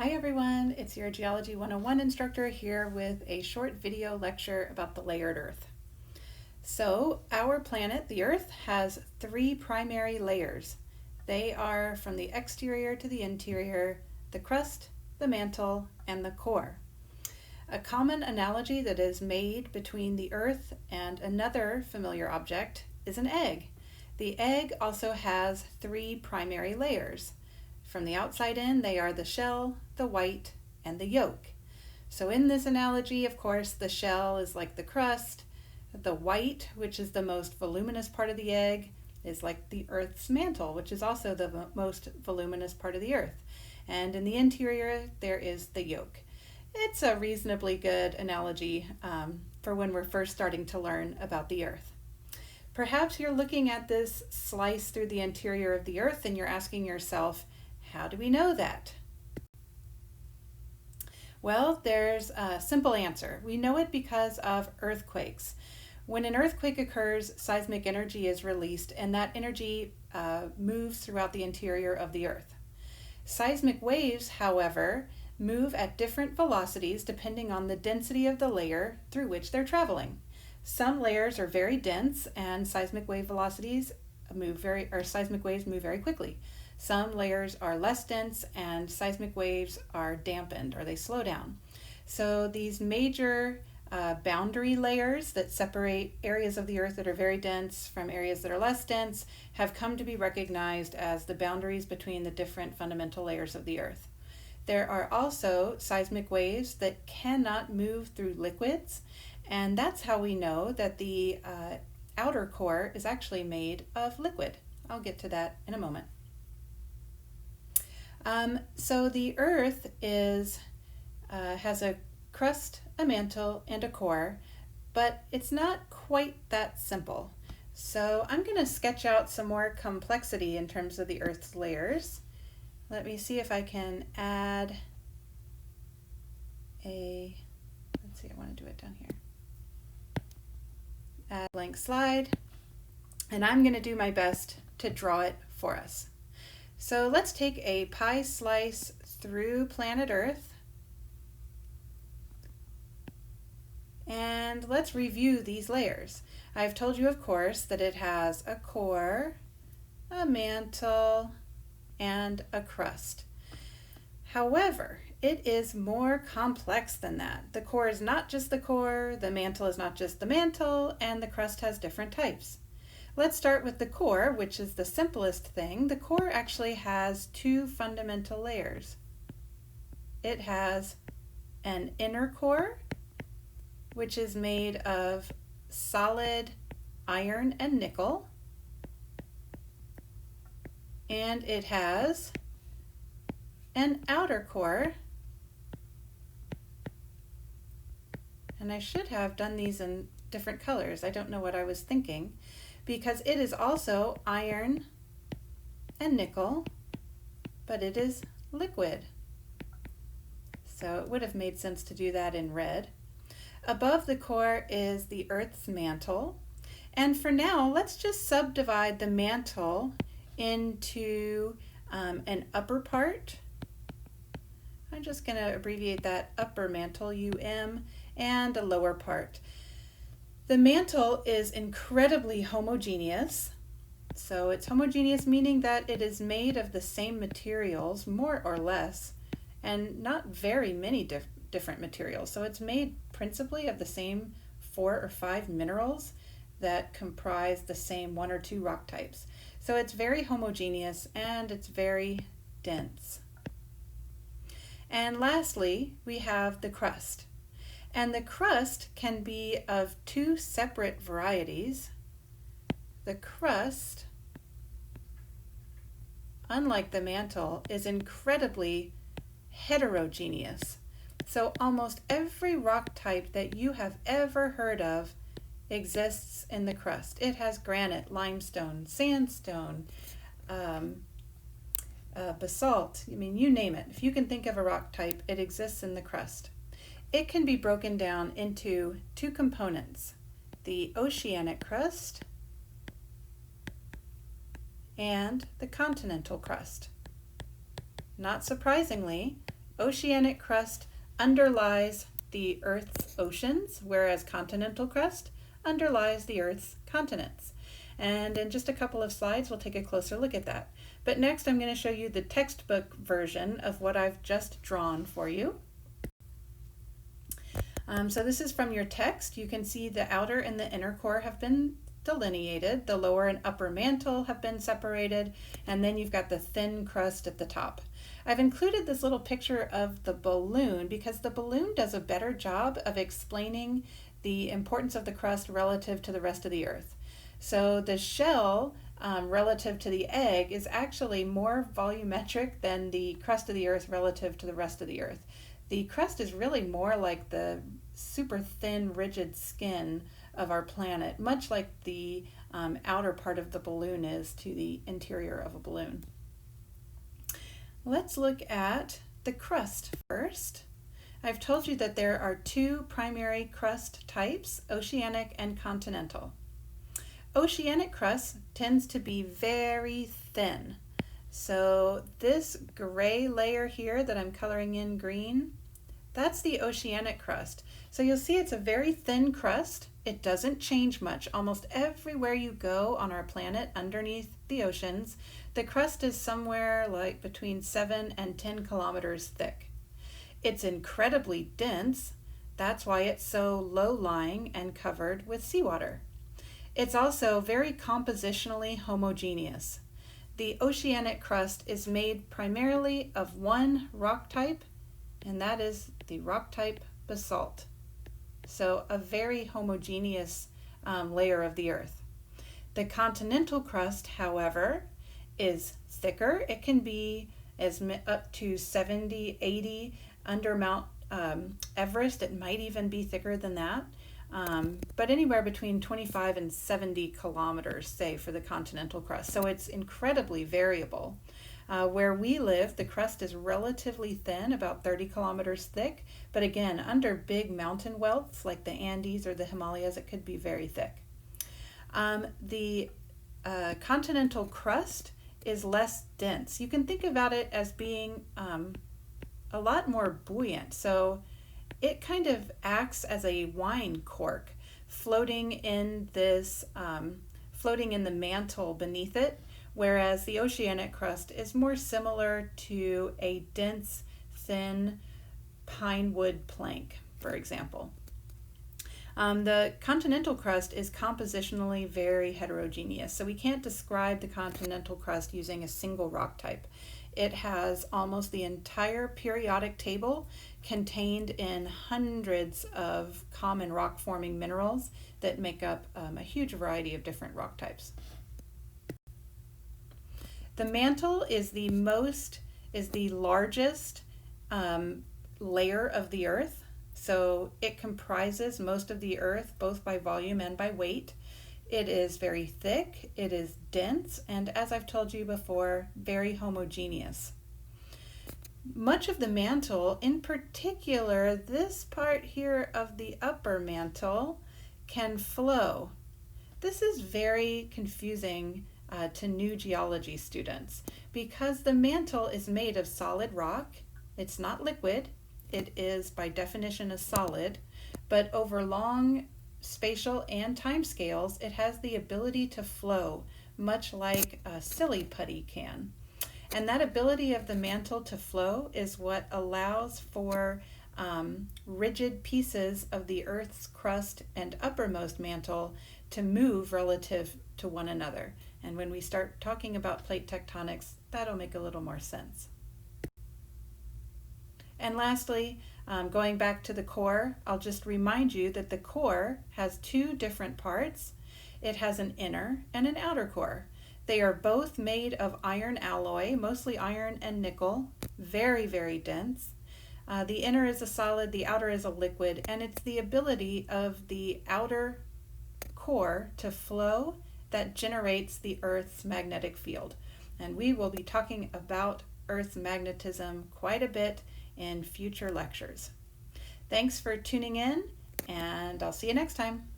Hi everyone, it's your Geology 101 instructor here with a short video lecture about the layered Earth. So our planet, the Earth, has three primary layers. They are from the exterior to the interior, the crust, the mantle, and the core. A common analogy that is made between the Earth and another familiar object is an egg. The egg also has three primary layers. From the outside in, they are the shell, the white, and the yolk. So in this analogy, of course, the shell is like the crust. The white, which is the most voluminous part of the egg, is like the Earth's mantle, which is also the most voluminous part of the Earth. And in the interior, there is the yolk. It's a reasonably good analogy for when we're first starting to learn about the Earth. Perhaps you're looking at this slice through the interior of the Earth and you're asking yourself, how do we know that? Well, there's a simple answer. We know it because of earthquakes. When an earthquake occurs, seismic energy is released, and that energy moves throughout the interior of the Earth. Seismic waves, however, move at different velocities depending on the density of the layer through which they're traveling. Some layers are very dense, and seismic waves move very quickly. Some layers are less dense and seismic waves are dampened or they slow down. So these major boundary layers that separate areas of the Earth that are very dense from areas that are less dense have come to be recognized as the boundaries between the different fundamental layers of the Earth. There are also seismic waves that cannot move through liquids, and that's how we know that the outer core is actually made of liquid. I'll get to that in a moment. So the Earth has a crust, a mantle, and a core, but it's not quite that simple. So I'm going to sketch out some more complexity in terms of the Earth's layers. Let me see if I can add I want to do it down here. Add a blank slide, and I'm going to do my best to draw it for us. So let's take a pie slice through planet Earth, and let's review these layers. I've told you, of course, that it has a core, a mantle, and a crust. However, it is more complex than that. The core is not just the core, the mantle is not just the mantle, and the crust has different types. Let's start with the core, which is the simplest thing. The core actually has two fundamental layers. It has an inner core, which is made of solid iron and nickel, and it has an outer core, and I should have done these in different colors. I don't know what I was thinking, because it is also iron and nickel, but it is liquid. So it would have made sense to do that in red. Above the core is the Earth's mantle. And for now, let's just subdivide the mantle into an upper part. I'm just going to abbreviate that upper mantle, UM, and a lower part. The mantle is incredibly homogeneous. So it's homogeneous meaning that it is made of the same materials, more or less, and not very many different materials. So it's made principally of the same 4 or 5 minerals that comprise the same 1 or 2 rock types. So it's very homogeneous and it's very dense. And lastly, we have the crust. And the crust can be of 2 separate varieties. The crust, unlike the mantle, is incredibly heterogeneous. So almost every rock type that you have ever heard of exists in the crust. It has granite, limestone, sandstone, basalt, you name it. If you can think of a rock type, it exists in the crust. It can be broken down into 2 components, the oceanic crust and the continental crust. Not surprisingly, oceanic crust underlies the Earth's oceans, whereas continental crust underlies the Earth's continents. And in just a couple of slides, we'll take a closer look at that. But next, I'm going to show you the textbook version of what I've just drawn for you. So this is from your text. You can see the outer and the inner core have been delineated. The lower and upper mantle have been separated, and then you've got the thin crust at the top. I've included this little picture of the balloon because the balloon does a better job of explaining the importance of the crust relative to the rest of the Earth. So the shell relative to the egg is actually more volumetric than the crust of the Earth relative to the rest of the Earth. The crust is really more like the super thin, rigid skin of our planet, much like the outer part of the balloon is to the interior of a balloon. Let's look at the crust first. I've told you that there are two primary crust types, oceanic and continental. Oceanic crust tends to be very thin. So this gray layer here that I'm coloring in green, that's the oceanic crust. So you'll see it's a very thin crust. It doesn't change much. Almost everywhere you go on our planet underneath the oceans, the crust is somewhere like between 7 and 10 kilometers thick. It's incredibly dense. That's why it's so low-lying and covered with seawater. It's also very compositionally homogeneous. The oceanic crust is made primarily of one rock type, and that is the rock type basalt. So a very homogeneous layer of the Earth. The continental crust, however, is thicker. It can be up to 70, 80 under Mount Everest. It might even be thicker than that. But anywhere between 25 and 70 kilometers, say, for the continental crust. So it's incredibly variable. Where we live, the crust is relatively thin, about 30 kilometers thick. But again, under big mountain welts like the Andes or the Himalayas, it could be very thick. The continental crust is less dense. You can think about it as being a lot more buoyant. So it kind of acts as a wine cork, floating in the mantle beneath it, whereas the oceanic crust is more similar to a dense, thin pine wood plank, for example. The continental crust is compositionally very heterogeneous, so we can't describe the continental crust using a single rock type. It has almost the entire periodic table contained in hundreds of common rock-forming minerals that make up a huge variety of different rock types. The mantle is the largest layer of the Earth. So it comprises most of the Earth, both by volume and by weight. It is very thick, it is dense, and as I've told you before, very homogeneous. Much of the mantle, in particular this part here of the upper mantle, can flow. This is very confusing to new geology students because the mantle is made of solid rock. It's not liquid. It is by definition a solid, but over long spatial and time scales, it has the ability to flow, much like a silly putty can. And that ability of the mantle to flow is what allows for rigid pieces of the Earth's crust and uppermost mantle to move relative to one another. And when we start talking about plate tectonics, that'll make a little more sense. And lastly, going back to the core, I'll just remind you that the core has two different parts. It has an inner and an outer core. They are both made of iron alloy, mostly iron and nickel, very, very dense. The inner is a solid, the outer is a liquid, and it's the ability of the outer core to flow that generates the Earth's magnetic field. And we will be talking about Earth's magnetism quite a bit in future lectures. Thanks for tuning in, and I'll see you next time.